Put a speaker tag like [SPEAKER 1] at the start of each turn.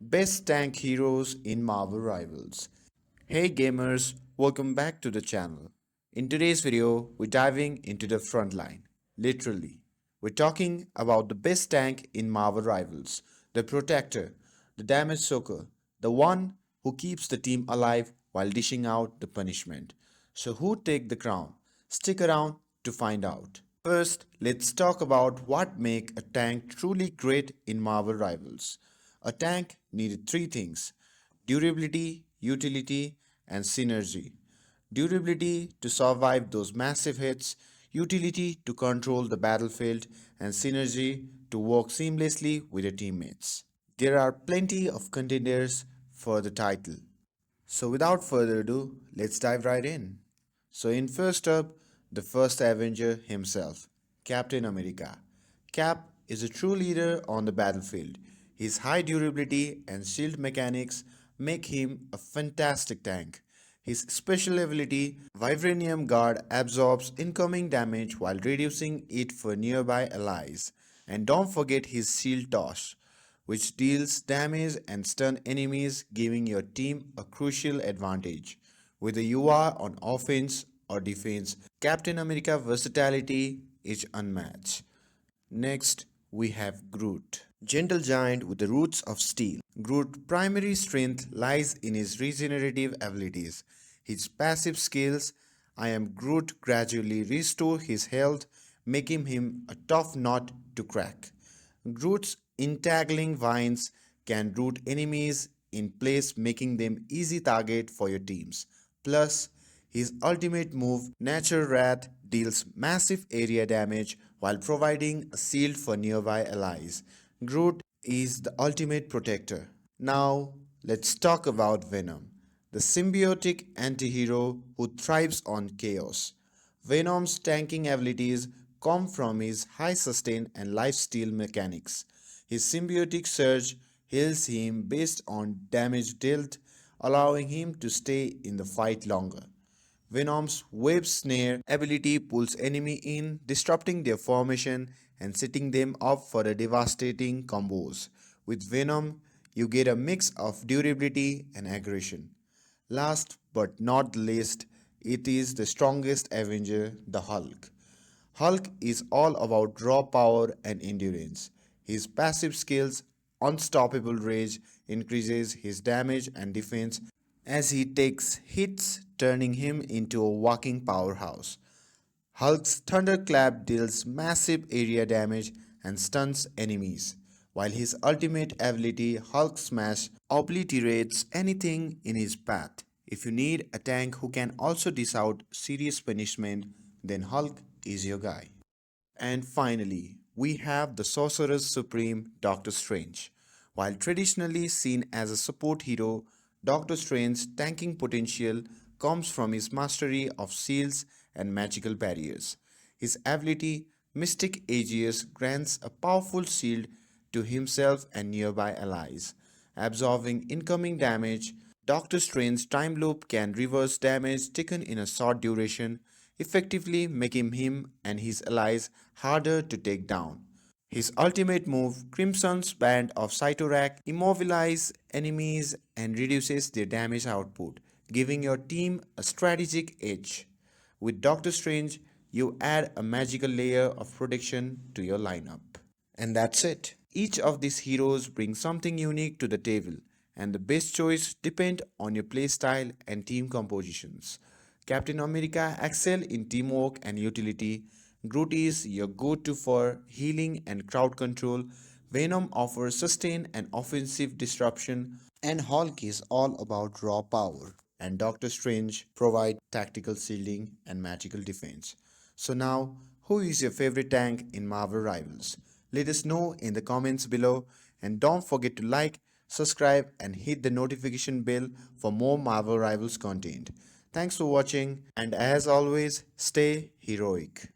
[SPEAKER 1] Best Tank Heroes in Marvel Rivals. Hey gamers, welcome back to the channel. In today's video, we're diving into the front line. Literally. We're talking about the best tank in Marvel Rivals, the Protector, the Damage Soaker, the one who keeps the team alive while dishing out the punishment. So who take the crown? Stick around to find out. First, let's talk about what make a tank truly great in Marvel Rivals. A tank needed three things: durability, utility, and synergy. Durability to survive those massive hits, utility to control the battlefield, and synergy to work seamlessly with your teammates. There are plenty of contenders for the title. So without further ado, let's dive right in. So in first up, the first Avenger himself, Captain America. Cap is a true leader on the battlefield. His high durability and shield mechanics make him a fantastic tank. His special ability, Vibranium Guard, absorbs incoming damage while reducing it for nearby allies. And don't forget his Shield Toss, which deals damage and stun enemies, giving your team a crucial advantage. Whether you are on offense or defense, Captain America versatility is unmatched. Next, we have Groot. Gentle giant with the roots of steel. Groot's primary strength lies in his regenerative abilities. His passive skills, I am Groot, gradually restore his health, making him a tough nut to crack. Groot's entangling vines can root enemies in place, making them easy target for your teams. Plus, his ultimate move, Natural Wrath, deals massive area damage while providing a shield for nearby allies. Groot is the ultimate protector. Now, let's talk about Venom, the symbiotic anti-hero who thrives on chaos. Venom's tanking abilities come from his high sustain and lifesteal mechanics. His symbiotic surge heals him based on damage dealt, allowing him to stay in the fight longer. Venom's web snare ability pulls enemy in, disrupting their formation and setting them up for a devastating combos. With Venom, you get a mix of durability and aggression. Last but not least, it is the strongest Avenger, the Hulk. Hulk is all about raw power and endurance. His passive skills, Unstoppable Rage, increases his damage and defense as he takes hits, turning him into a walking powerhouse. Hulk's Thunderclap deals massive area damage and stuns enemies, while his ultimate ability, Hulk Smash, obliterates anything in his path. If you need a tank who can also dish out serious punishment, then Hulk is your guy. And finally, we have the Sorcerer Supreme, Doctor Strange. While traditionally seen as a support hero, Doctor Strange's tanking potential comes from his mastery of shields and magical barriers. His ability, Mystic Aegis, grants a powerful shield to himself and nearby allies. Absorbing incoming damage, Doctor Strange's time loop can reverse damage taken in a short duration, effectively making him and his allies harder to take down. His ultimate move, Crimson's Band of Cyttorak, immobilizes enemies and reduces their damage output, giving your team a strategic edge. With Doctor Strange, you add a magical layer of protection to your lineup. And that's it. Each of these heroes brings something unique to the table, and the best choice depends on your playstyle and team compositions. Captain America excel in teamwork and utility. Groot is your go-to for healing and crowd control. Venom offers sustain and offensive disruption, and Hulk is all about raw power. And Doctor Strange provide tactical shielding and magical defense. So now, who is your favorite tank in Marvel Rivals? Let us know in the comments below, and don't forget to like, subscribe and hit the notification bell for more Marvel Rivals content. Thanks for watching, and as always, stay heroic.